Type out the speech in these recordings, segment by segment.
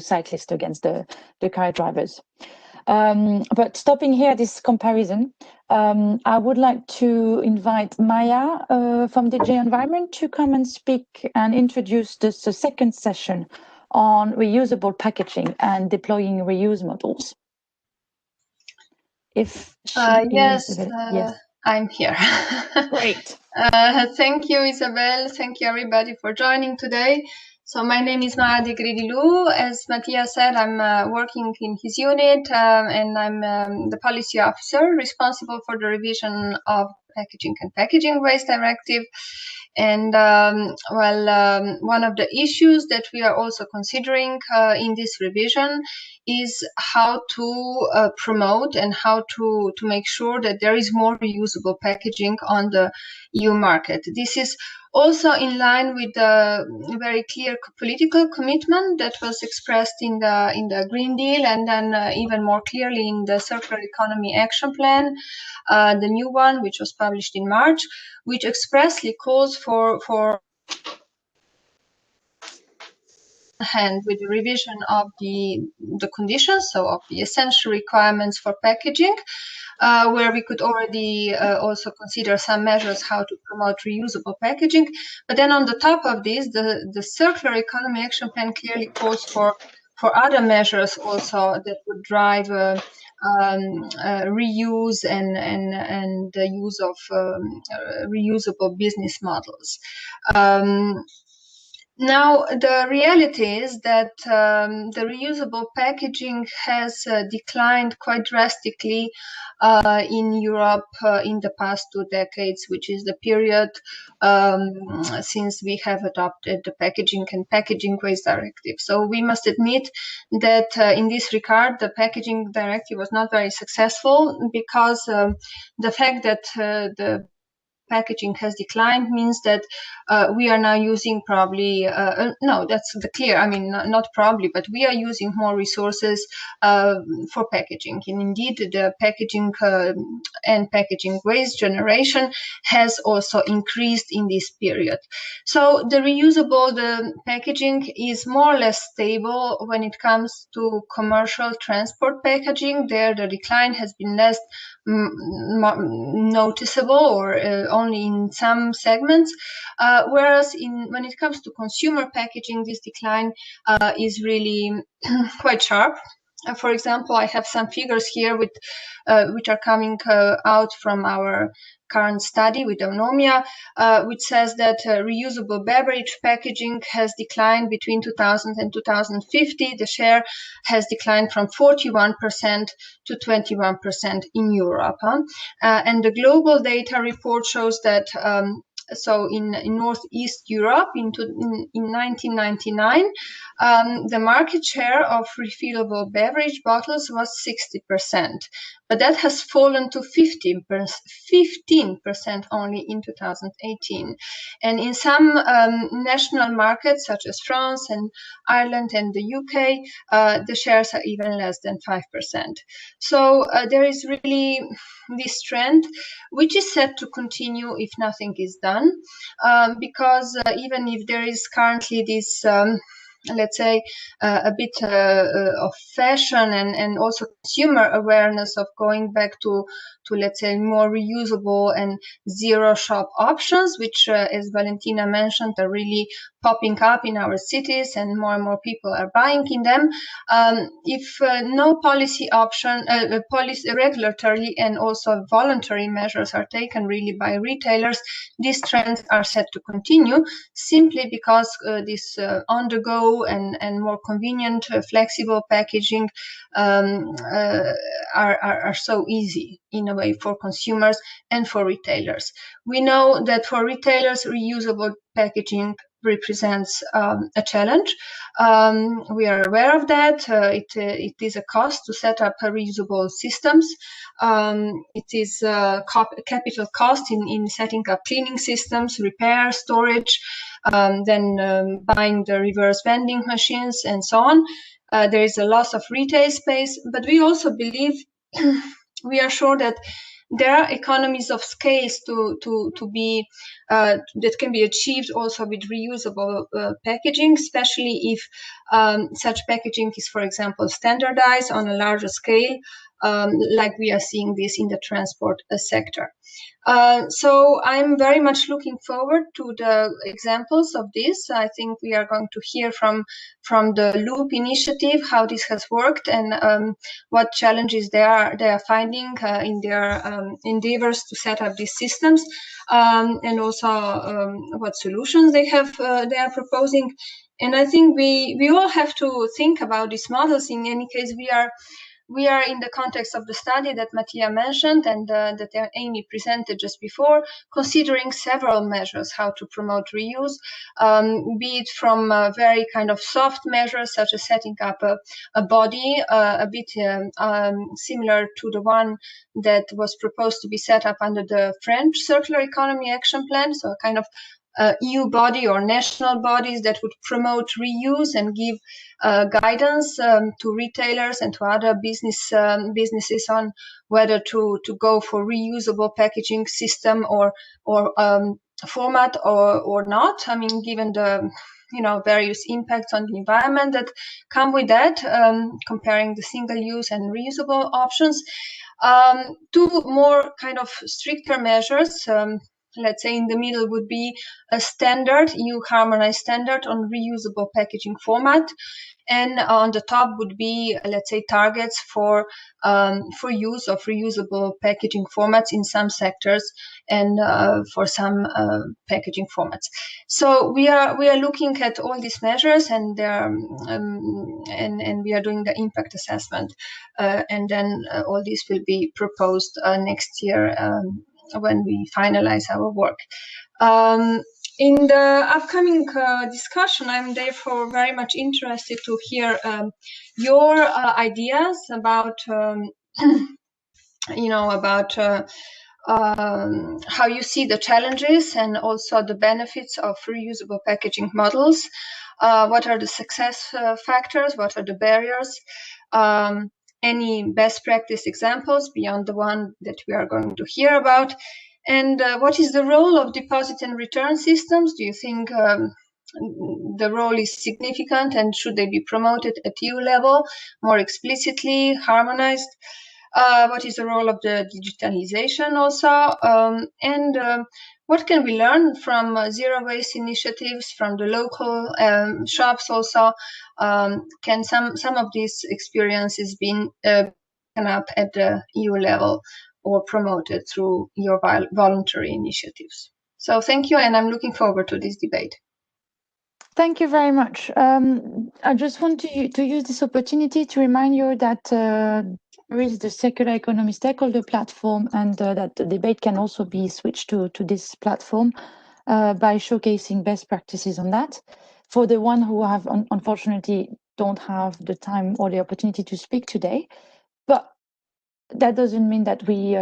cyclists against the car drivers. But stopping here, this comparison, I would like to invite Maya from DG Environment to come and speak and introduce the second session on reusable packaging and deploying reuse models. If she yes, yes, I'm here. Great. Thank you, Isabel. Thank you, everybody, for joining today. So my name is Maya Degridilou. As Matthias said, I'm working in his unit, and I'm the policy officer responsible for the revision of Packaging and Packaging Waste Directive. And one of the issues that we are also considering in this revision is how to promote and how to make sure that there is more reusable packaging on the EU market. This is also in line with the very clear political commitment that was expressed in the Green Deal, and then even more clearly in the Circular Economy Action Plan, the new one, which was published in March, which expressly calls for hand with the revision of the conditions, so of the essential requirements for packaging, where we could already also consider some measures how to promote reusable packaging. But then on the top of this, the Circular Economy Action Plan clearly calls for other measures also that would drive reuse and the use of reusable business models. Now, the reality is that the reusable packaging has declined quite drastically in Europe in the past 2 decades, which is the period since we have adopted the Packaging and Packaging Waste Directive. So we must admit that in this regard, the Packaging Directive was not very successful because the fact that the packaging has declined means that we are now using probably, no, that's the clear, I mean, not probably, but we are using more resources for packaging. And indeed, the packaging and packaging waste generation has also increased in this period. So the reusable packaging is more or less stable when it comes to commercial transport packaging. There, the decline has been less noticeable or only in some segments, whereas when it comes to consumer packaging, this decline is really quite sharp. For example, I have some figures here with which are coming out from our current study with Eunomia, which says that reusable beverage packaging has declined between 2000 and 2050. The share has declined from 41% to 21% in Europe. And the global data report shows that so in Northeast Europe in 1999, the market share of refillable beverage bottles was 60%, but that has fallen to 15% only in 2018. And in some national markets, such as France and Ireland and the UK, the shares are even less than 5%. So there is really this trend, which is set to continue if nothing is done, because even if there is currently this let's say a bit of fashion and also consumer awareness of going back to let's say more reusable and zero shop options, which as Valentina mentioned are really popping up in our cities and more people are buying in them. If no policy option, regulatory and also voluntary measures are taken really by retailers, these trends are set to continue simply because this on-the-go and more convenient, flexible packaging are so easy in a way for consumers and for retailers. We know that for retailers, reusable packaging represents a challenge. We are aware of that. It is a cost to set up reusable systems. It is a capital cost in setting up cleaning systems, repair, storage, then buying the reverse vending machines and so on. There is a loss of retail space, but we also believe, we are sure that there are economies of scales to be that can be achieved also with reusable packaging, especially if such packaging is, for example, standardized on a larger scale, like we are seeing this in the transport sector. So I'm very much looking forward to the examples of this. I think we are going to hear from the Loop initiative how this has worked and what challenges they are finding in their endeavors to set up these systems, and also what solutions they are proposing. And I think we all have to think about these models. In any case, we are in the context of the study that Mattia mentioned and that Amy presented just before, considering several measures how to promote reuse, be it from very kind of soft measures such as setting up a body a bit similar to the one that was proposed to be set up under the French Circular Economy Action Plan, so a kind of EU body or national bodies that would promote reuse and give guidance to retailers and to other businesses on whether to go for reusable packaging system or format or not. I mean, given the various impacts on the environment that come with that, comparing the single-use and reusable options. Two more kind of stricter measures. Let's say in the middle would be a standard, EU harmonized standard on reusable packaging format. And on the top would be, let's say, targets for use of reusable packaging formats in some sectors and for some packaging formats. So we are looking at all these measures and we are doing the impact assessment, and then all this will be proposed next year when we finalize our work. In the upcoming discussion, I'm therefore very much interested to hear your ideas about, how you see the challenges and also the benefits of reusable packaging models. What are the success factors? What are the barriers? Any best practice examples beyond the one that we are going to hear about? And what is the role of deposit and return systems? Do you think the role is significant and should they be promoted at EU level more explicitly, harmonized? What is the role of the digitalization also? What can we learn from zero waste initiatives, from the local shops also? Can some of these experiences be taken up at the EU level or promoted through your voluntary initiatives? So thank you, and I'm looking forward to this debate. Thank you very much. I just want to use this opportunity to remind you that there is the Circular Economy Stakeholder Platform, and that the debate can also be switched to this platform by showcasing best practices on that. For the one who have unfortunately don't have the time or the opportunity to speak today, but that doesn't mean that we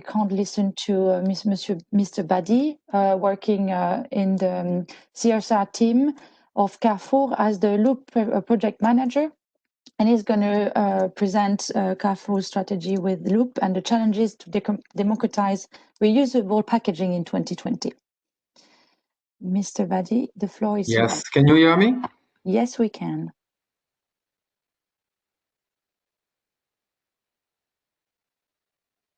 can't listen to Mr. Badi, working in the CSR team of Carrefour as the Loop project manager, and he's going to present Carrefour's strategy with Loop and the challenges to democratize reusable packaging in 2020. Mr. Badi, the floor is yours. Yes, can you hear me? Yes, we can.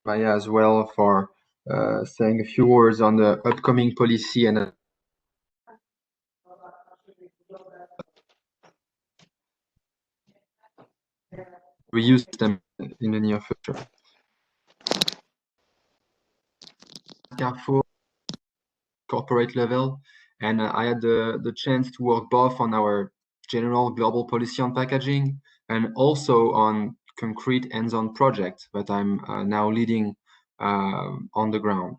Maya as well for saying a few words on the upcoming policy and reuse them in the near future. Carrefour corporate level, and I had the chance to work both on our general global policy on packaging and also on concrete hands-on projects that I'm now leading on the ground.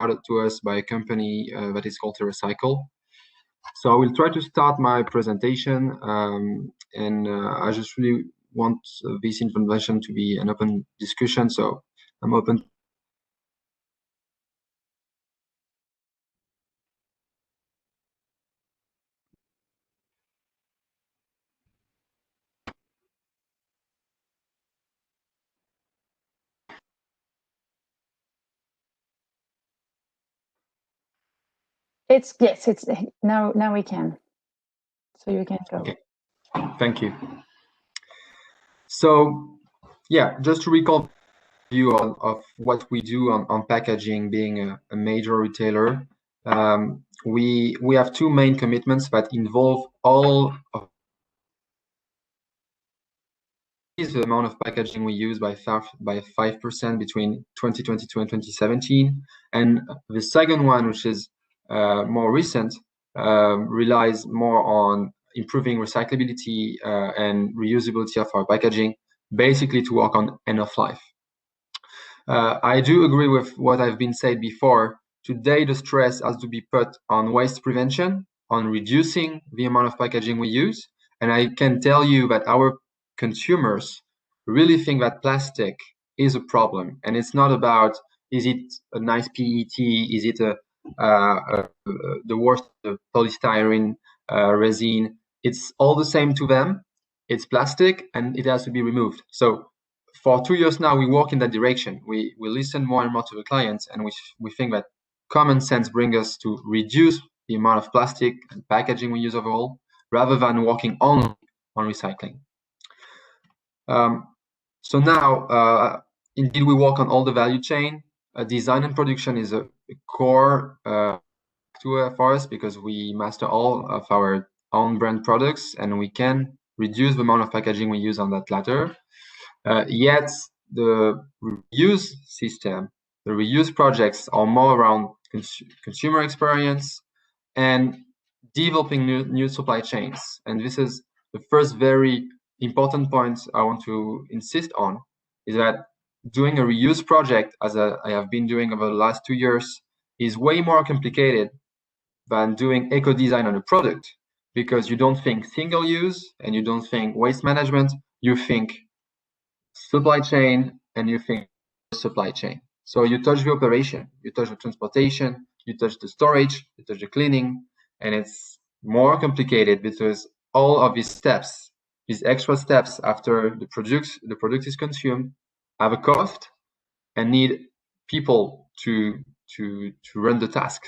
Started to us by a company that is called TerraCycle. So I will try to start my presentation, and I just really want this intervention to be an open discussion, so I'm open. It's now we can. So you can go. Okay, thank you. So yeah, just to recall view of what we do on packaging, being a major retailer. We have two main commitments that involve all of the amount of packaging we use by 5% between 2022 and 2017. And the second one, which is more recent, relies more on improving recyclability and reusability of our packaging, basically to work on end of life. I do agree with what I've been said before. Today, the stress has to be put on waste prevention, on reducing the amount of packaging we use. And I can tell you that our consumers really think that plastic is a problem. And it's not about, is it a nice PET? Is it the worst polystyrene resin? It's all the same to them. It's plastic and it has to be removed. So for 2 years now, we work in that direction. We listen more and more to the clients, and we think that common sense brings us to reduce the amount of plastic and packaging we use overall, rather than working only on recycling. So now, indeed, we work on all the value chain. Design and production is a core for us because we master all of our own brand products, and we can reduce the amount of packaging we use on that latter. Yet the reuse system, the reuse projects are more around consumer experience and developing new supply chains. And this is the first very important point I want to insist on, is that doing a reuse project, as I have been doing over the last 2 years, is way more complicated than doing eco-design on a product, because you don't think single use and you don't think waste management, you think supply chain and you think supply chain. So you touch the operation, you touch the transportation, you touch the storage, you touch the cleaning, and it's more complicated because all of these steps, these extra steps after the product is consumed, have a cost and need people to run the task.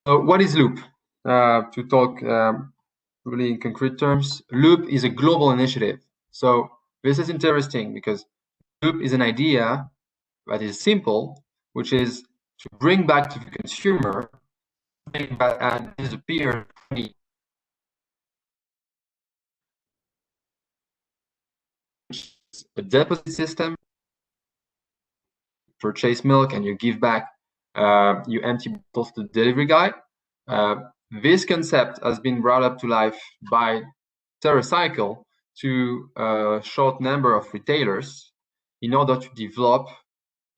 So what is Loop? To talk really in concrete terms, Loop is a global initiative. So this is interesting because Loop is an idea that is simple, which is to bring back to the consumer something that had disappeared. A deposit system, purchase milk and you give back, you empty bottles to the delivery guy. This concept has been brought up to life by TerraCycle to a short number of retailers in order to develop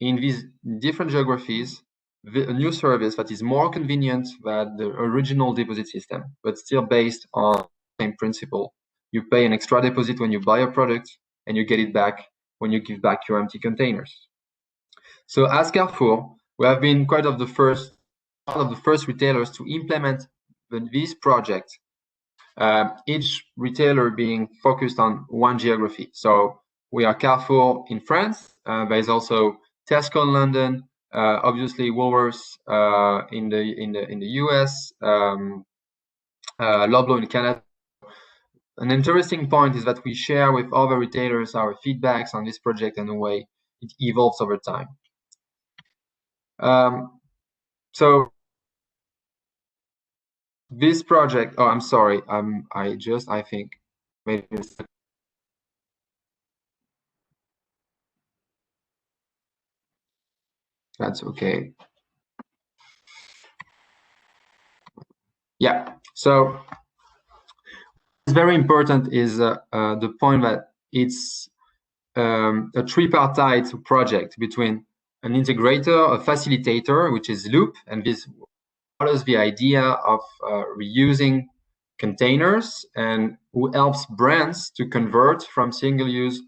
in these different geographies a new service that is more convenient than the original deposit system, but still based on the same principle. You pay an extra deposit when you buy a product and you get it back when you give back your empty containers. So as Carrefour, we have been one of the first retailers to implement this project, each retailer being focused on one geography. So we are Carrefour in France. There is also Tesco in London, obviously Woolworths in the US, Loblaw in Canada. An interesting point is that we share with other retailers our feedbacks on this project and the way it evolves over time. So this project, oh, I'm sorry, I think maybe that's okay. Yeah, so it's very important is the point that it's a tripartite project between an integrator, a facilitator, which is Loop, and this follows the idea of reusing containers and who helps brands to convert from single use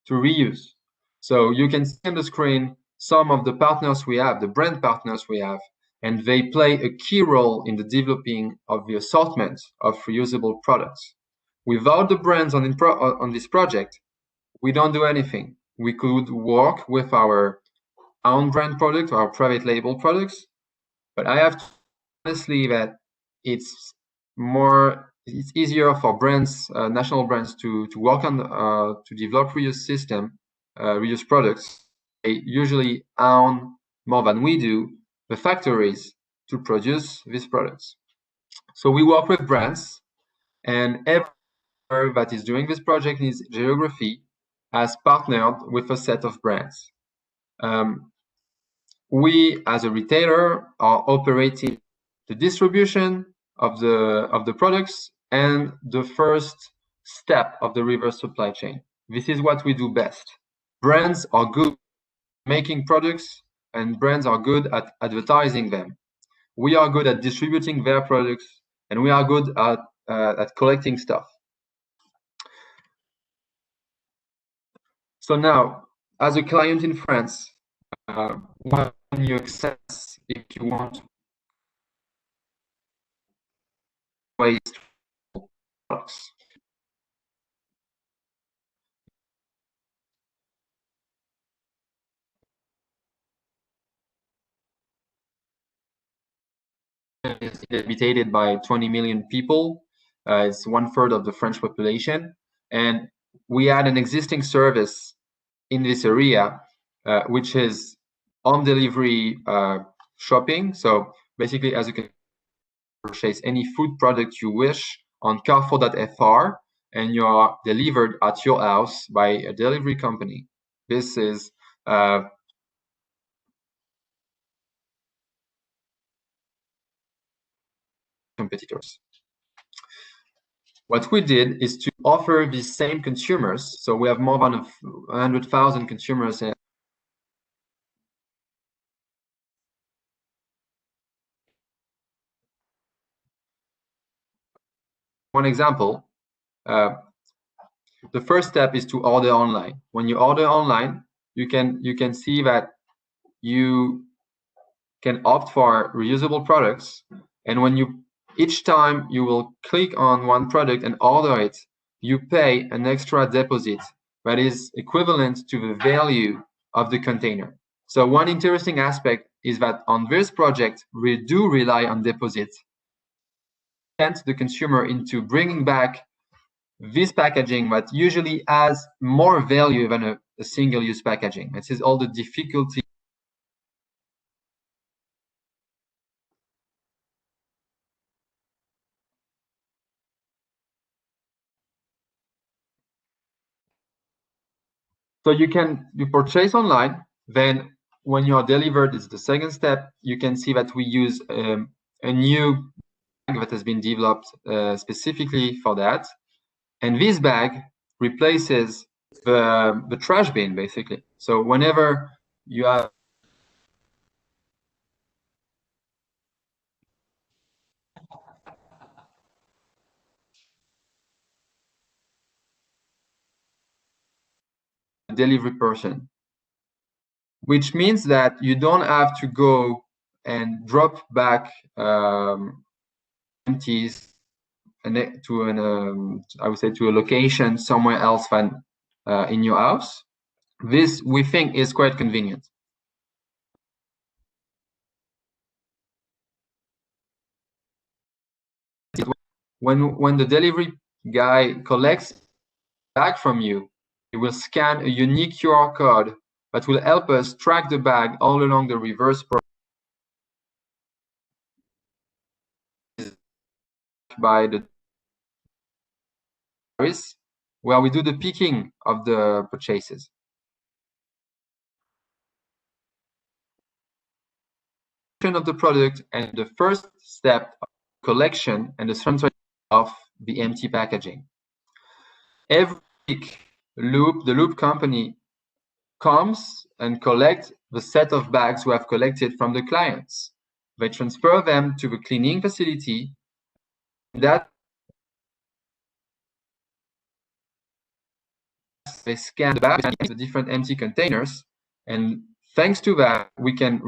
to reuse. So you can see on the screen some of the partners we have, the brand partners we have, and they play a key role in the developing of the assortment of reusable products. Without the brands on this project, we don't do anything. We could work with our own brand product, our private label products, But I have to honestly that it's easier for brands, national brands, to work on to develop reuse system, reuse products. They usually own more than we do the factories to produce these products. So we work with brands, and every that is doing this project in its geography has partnered with a set of brands. We, as a retailer, are operating the distribution of the products and the first step of the reverse supply chain. This is what we do best. Brands are good at making products, and brands are good at advertising them. We are good at distributing their products, and we are good at collecting stuff. So now, as a client in France, what can you access if you want to waste products? Is habitated by 20 million people. It's 1/3 of the French population. And we had an existing service in this area, which is home delivery shopping. So basically, as you can purchase any food product you wish on Carrefour.fr, and you are delivered at your house by a delivery company. This is competitors. What we did is to offer these same consumers. So we have more than 100,000 consumers. One example, the first step is to order online. When you order online, you can see that you can opt for reusable products, and when each time you will click on one product and order it, you pay an extra deposit that is equivalent to the value of the container. So one interesting aspect is that on this project, we do rely on deposits, and the consumer into bringing back this packaging that usually has more value than a single-use packaging. This is all the difficulty. So you purchase online, then when you are delivered, it's the second step. You can see that we use a new bag that has been developed specifically for that. And this bag replaces the trash bin, basically. So whenever you have a delivery person, which means that you don't have to go and drop back empties to I would say to a location somewhere else than in your house. This, we think, is quite convenient. When the delivery guy collects bag from you, he will scan a unique QR code that will help us track the bag all along the reverse process by the service, where we do the picking of the purchases. Of the product and the first step of collection and the transfer of the empty packaging. Every week, the Loop company comes and collects the set of bags we have collected from the clients. They transfer them to the cleaning facility. That they scan the bags in the different empty containers, and thanks to that, we can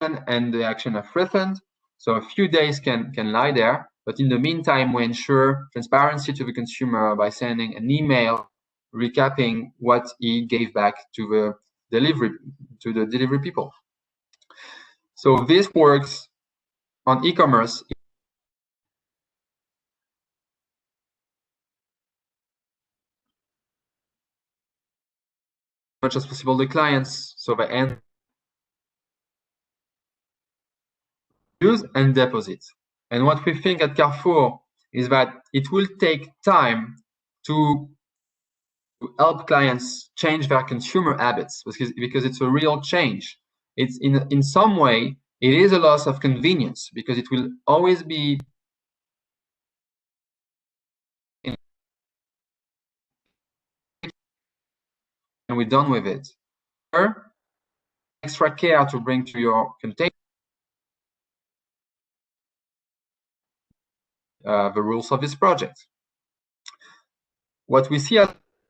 and the action of refund. So a few days can lie there, But in the meantime, we ensure transparency to the consumer by sending an email recapping what he gave back to the delivery people. So this works on e-commerce. Much as possible the clients, so the end use and deposit. And what we think at Carrefour is that it will take time to help clients change their consumer habits, because it's a real change. It's in some way, it is a loss of convenience, because it will always be and we're done with it. Extra care to bring to your container. The rules of this project. What we see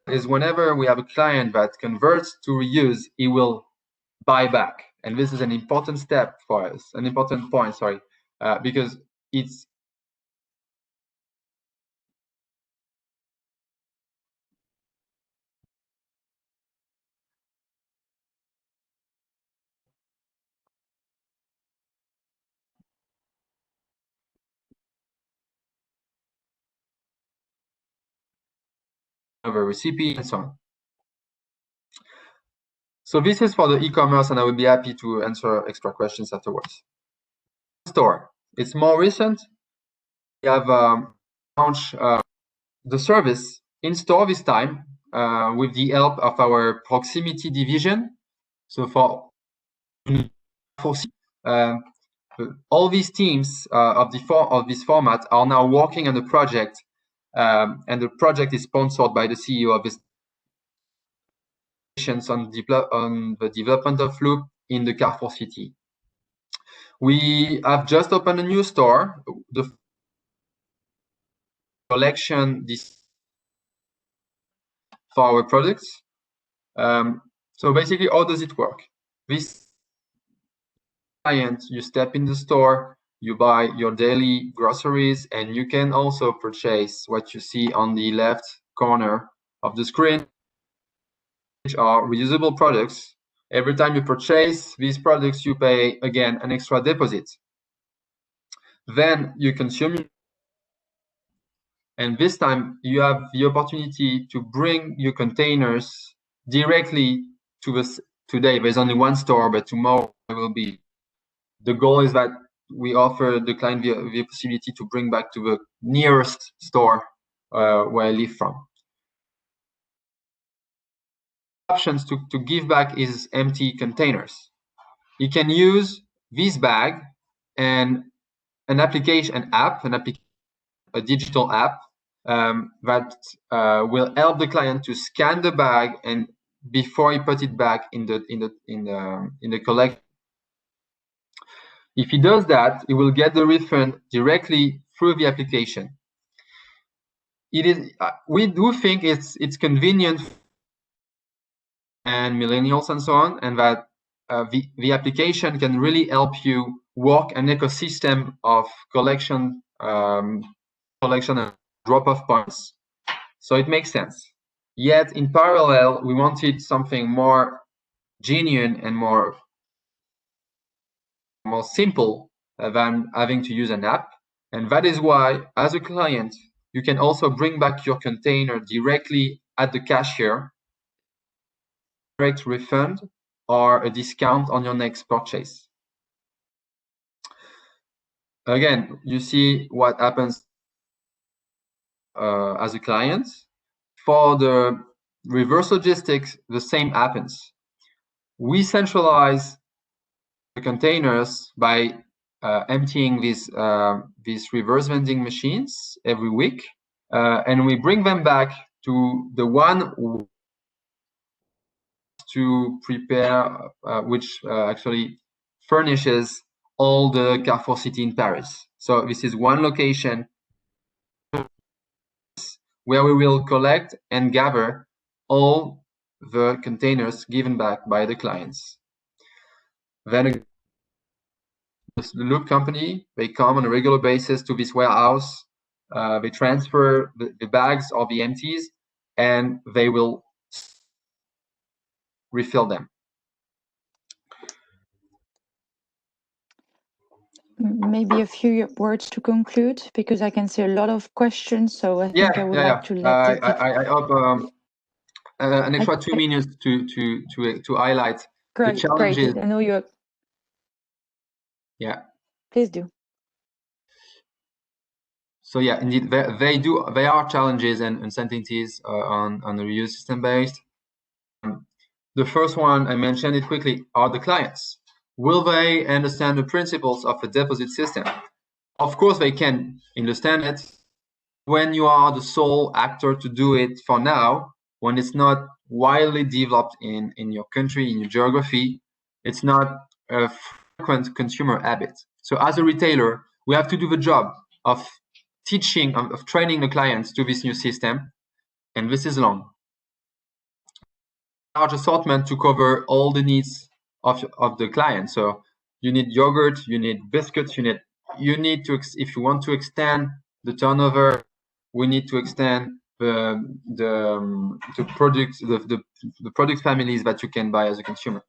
is whenever we have a client that converts to reuse, he will buy back. And this is an important step for us, an important point, sorry, because it's of a recipe and so on. So this is for the e-commerce, and I would be happy to answer extra questions afterwards. Store, it's more recent. We have launched the service in store this time with the help of our proximity division. So for all these teams of this format are now working on the project, and the project is sponsored by the CEO of this on the development of Loop in the Carrefour City. We have just opened a new store, the collection this for our products. So basically, how does it work? This client, you step in the store, you buy your daily groceries, and you can also purchase what you see on the left corner of the screen, which are reusable products. Every time you purchase these products, you pay, again, an extra deposit. Then you consume, and this time you have the opportunity to bring your containers directly to this. Today, there's only one store, but tomorrow there will be. The goal is that we offer the client the possibility to bring back to the nearest store where I live from. Options to give back is empty containers. You can use this bag and a digital app that will help the client to scan the bag and before he put it back in the collection. If he does that, he will get the refund directly through the application. It is we do think it's convenient and millennials and so on, and that the application can really help you work an ecosystem of collection and drop-off points. So it makes sense. Yet in parallel, we wanted something more genuine and more simple than having to use an app. And that is why, as a client, you can also bring back your container directly at the cashier, direct refund, or a discount on your next purchase. Again, you see what happens as a client. For the reverse logistics, the same happens. We centralize the containers by emptying these reverse vending machines every week, and we bring them back to the one to prepare, which actually furnishes all the Carrefour City in Paris. So this is one location where we will collect and gather all the containers given back by the clients. Then the Loop company, they come on a regular basis to this warehouse. They transfer the bags or the empties, and they will refill them. Maybe a few words to conclude, because I can see a lot of questions. So I think I would like to let I hope an extra 2 minutes to highlight the challenges. Great. I know you're. Yeah. Please do. So yeah, indeed, there are challenges and uncertainties on the reuse system based. The first one, I mentioned it quickly, are the clients. Will they understand the principles of a deposit system? Of course, they can understand it. When you are the sole actor to do it for now, when it's not widely developed in your country, in your geography, it's not a frequent consumer habit. So as a retailer, we have to do the job of teaching, of training the clients to this new system, and this is long. Large assortment to cover all the needs of the client. So you need yogurt, you need biscuits, you need to, if you want to extend the turnover, we need to extend the product families that you can buy as a consumer.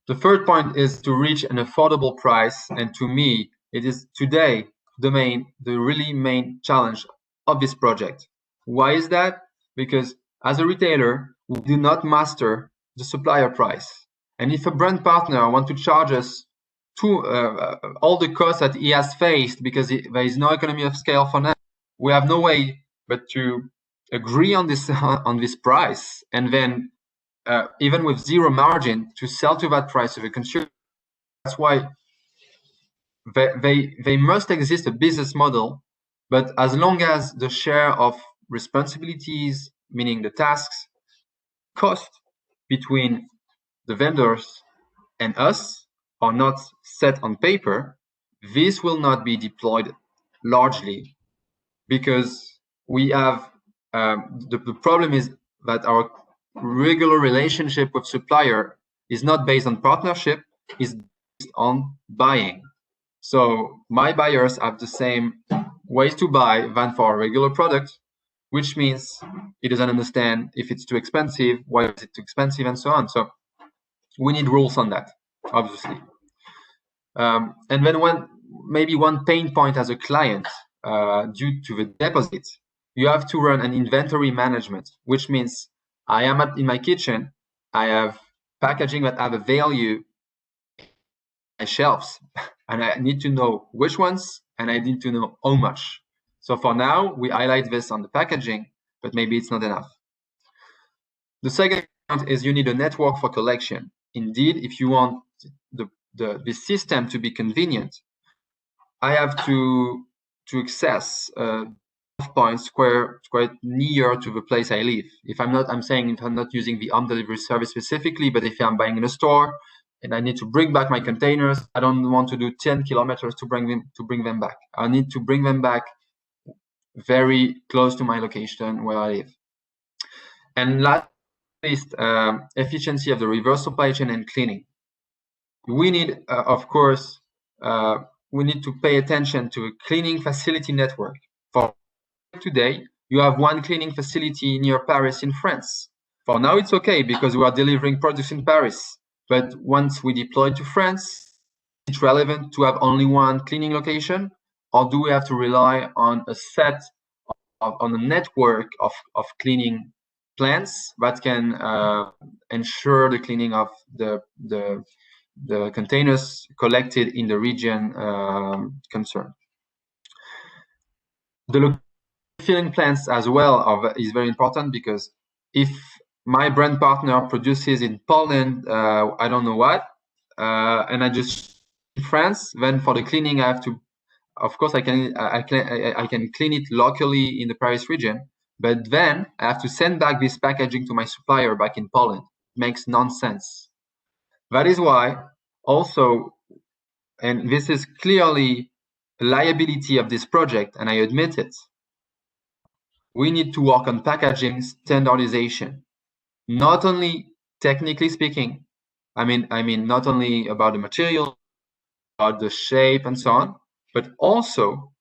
The third point is to reach an affordable price, and to me, it is today the really main challenge of this project. Why is that? Because as a retailer, we do not master the supplier price, and if a brand partner wants to charge us all the costs that he has faced because there is no economy of scale for now, we have no way but to agree on this price, and then even with zero margin, to sell to that price to the consumer. That's why they must exist a business model, but as long as the share of responsibilities, meaning the tasks, cost between the vendors and us are not set on paper, this will not be deployed largely, because we have the problem is that our regular relationship with supplier is not based on partnership, is based on buying. So my buyers have the same ways to buy than for a regular product, which means he doesn't understand if it's too expensive, why is it too expensive, and so on. So we need rules on that, obviously. And then maybe one pain point as a client due to the deposit, you have to run an inventory management, which means I am in my kitchen, I have packaging that have a value on my shelves, and I need to know which ones, and I need to know how much. So for now, we highlight this on the packaging, but maybe it's not enough. The second point is you need a network for collection. Indeed, if you want the system to be convenient, I have to access points quite near to the place I live. If I'm not using the home delivery service specifically, but if I'm buying in a store and I need to bring back my containers, I don't want to do 10 kilometers to bring them back. I need to bring them back very close to my location where I live. And last but not least, efficiency of the reverse supply chain and cleaning. We need, of course, we need to pay attention to a cleaning facility network. For today, you have one cleaning facility near Paris in France. For now, it's okay because we are delivering products in Paris. But once we deploy to France, it's relevant to have only one cleaning location, or do we have to rely on a network of cleaning plants that can ensure the cleaning of the containers collected in the region concerned? The filling plants as well is very important, because if my brand partner produces in Poland, I don't know what, and I just in France, then for the cleaning I have to, of course I can clean it locally in the Paris region, but then I have to send back this packaging to my supplier back in Poland. It makes nonsense. That is why also, and this is clearly a liability of this project, and I admit it, we need to work on packaging standardization, not only technically speaking, I mean not only about the material, about the shape and so on, but also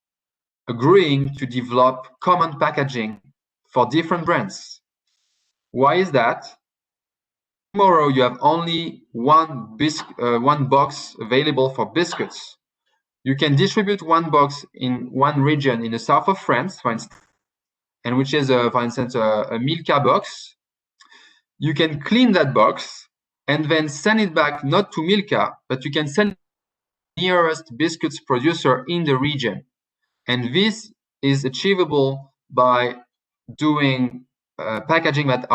agreeing to develop common packaging for different brands. Why is that? Tomorrow you have only one box available for biscuits. You can distribute one box in one region in the south of France, for instance, and which is, for instance, a Milka box. You can clean that box and then send it back not to Milka, but you can send it to the nearest biscuits producer in the region. And this is achievable by doing packaging that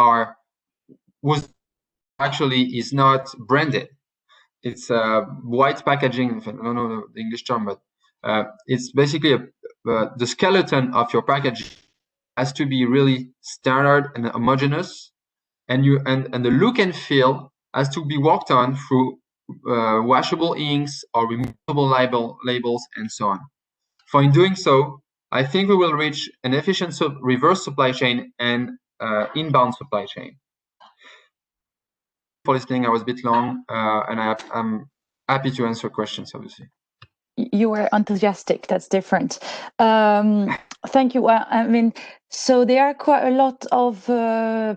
actually is not branded. It's white packaging. I don't know the English term, but it's basically the skeleton of your packaging has to be really standard and homogeneous, and the look and feel has to be worked on through washable inks or removable labels and so on. For in doing so, I think we will reach an efficient reverse supply chain and inbound supply chain. For listening, I was a bit long, and I'm happy to answer questions, obviously. You were enthusiastic. That's different. Thank you. Well, I mean, so there are quite a lot of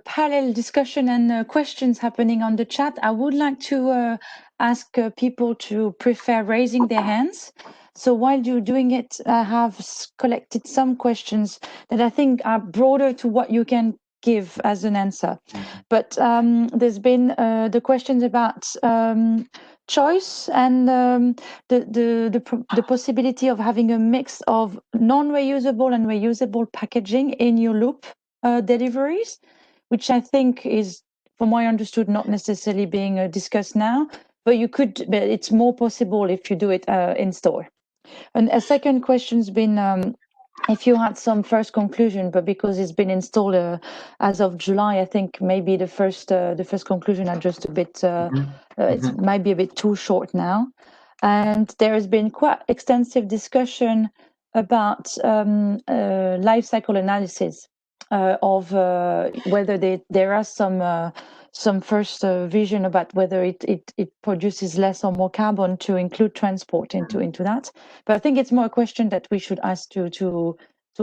parallel discussion and questions happening on the chat. I would like to ask people to prefer raising their hands. So while you're doing it, I have collected some questions that I think are broader to what you can give as an answer. But there's been the questions about choice and the possibility of having a mix of non-reusable and reusable packaging in your Loop deliveries, which I think is, from what I understood, not necessarily being discussed now, but it's more possible if you do it in store. And a second question's been if you had some first conclusion, but because it's been installed as of July, I think maybe the first conclusion are just a bit, it might be a bit too short now. And there has been quite extensive discussion about life cycle analysis of whether there are some first vision about whether it produces less or more carbon to include transport into that. But I think it's more a question that we should ask to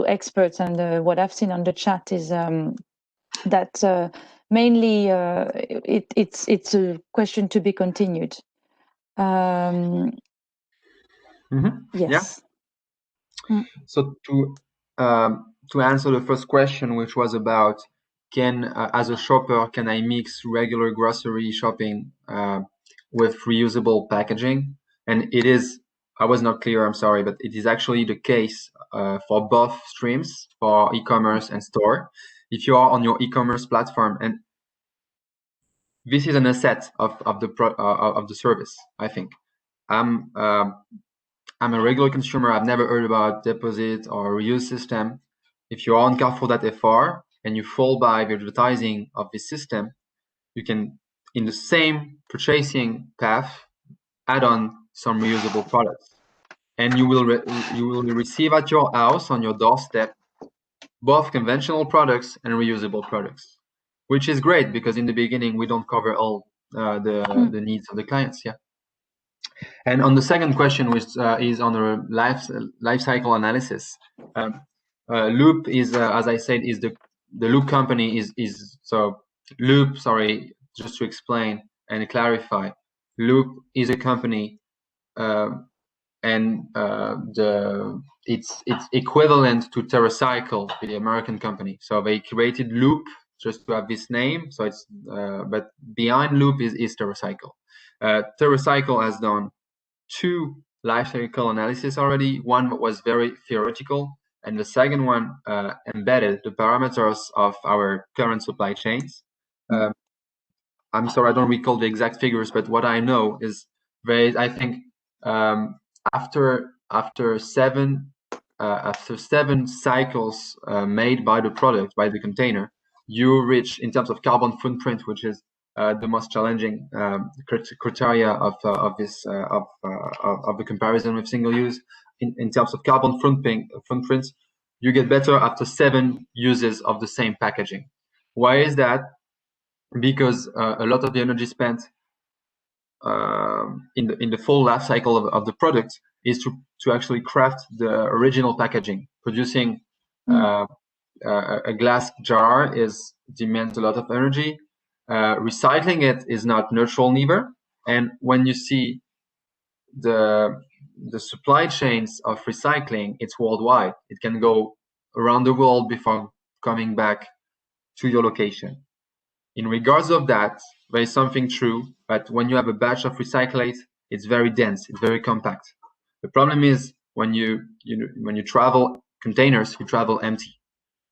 experts. And what I've seen on the chat is that mainly it's a question to be continued. Yes. Yeah. So to answer the first question, which was about as a shopper, can I mix regular grocery shopping with reusable packaging? And it is, I was not clear, I'm sorry, but it is actually the case for both streams, for e-commerce and store. If you are on your e-commerce platform, and this is an asset of the service, I think. I'm a regular consumer. I've never heard about deposit or reuse system. If you're on Carrefour.fr and you fall by the advertising of this system, you can, in the same purchasing path, add on some reusable products, and you will receive at your house, on your doorstep, both conventional products and reusable products, which is great because in the beginning we don't cover all the needs of the clients. Yeah. And on the second question, which is on the life cycle analysis, Loop is, as I said, is the Loop company is so Loop. Sorry, just to explain and clarify, Loop is a company, and it's equivalent to TerraCycle, the American company. So they created Loop just to have this name. So it's but behind Loop is TerraCycle. TerraCycle has done 2 life cycle analysis already. One was very theoretical, and the second one embedded the parameters of our current supply chains. I'm sorry, I don't recall the exact figures, but what I know is I think after 7 cycles made by the product, by the container, you reach, in terms of carbon footprint, which is the most challenging criteria of the comparison with single use, in terms of carbon footprints, you get better after 7 uses of the same packaging. Why is that? Because a lot of the energy spent in the full life cycle of the product is to actually craft the original packaging. Producing a glass jar demands a lot of energy. Recycling it is not neutral neither. And when you see the supply chains of recycling, it's worldwide. It can go around the world before coming back to your location. In regards of that, there is something true, but when you have a batch of recyclate, it's very dense, it's very compact. The problem is when you travel containers, you travel empty.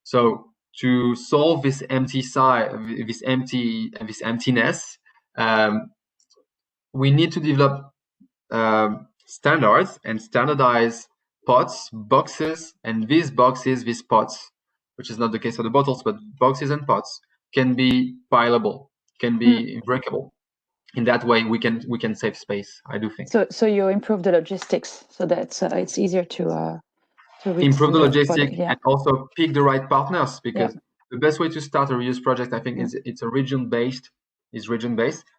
So to solve this emptiness, we need to develop standards and standardize pots, boxes, and these pots, which is not the case of the bottles, but boxes and pots can be pileable, can be breakable. In that way, we can save space, I do think. So you improve the logistics so that it's easier to improve the logistics and also pick the right partners, because the best way to start a reuse project, I think, is it's a region-based.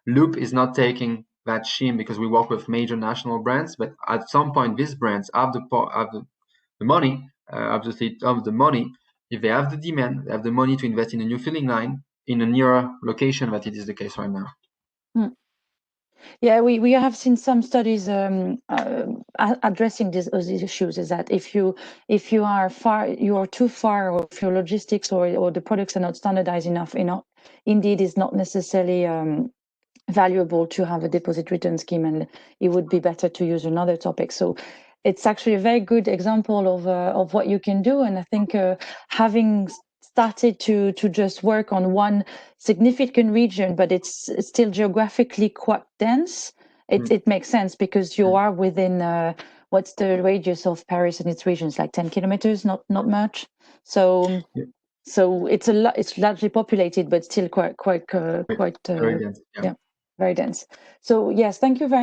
Loop is not taking that sheen because we work with major national brands, but at some point these brands have the money, obviously of the money. If they have the demand, they have the money to invest in a new filling line in a nearer location, that it is the case right now. Yeah, we have seen some studies addressing these issues. Is that if you are too far, or if your logistics or the products are not standardized enough, indeed, it's not necessarily valuable to have a deposit return scheme, and it would be better to use another topic. So it's actually a very good example of what you can do, and I think having started to just work on one significant region, but it's still geographically quite dense. It makes sense because you are within what's the radius of Paris and its regions, like 10 kilometers, not much. So so it's largely populated, but still quite very dense. very dense. So yes, thank you very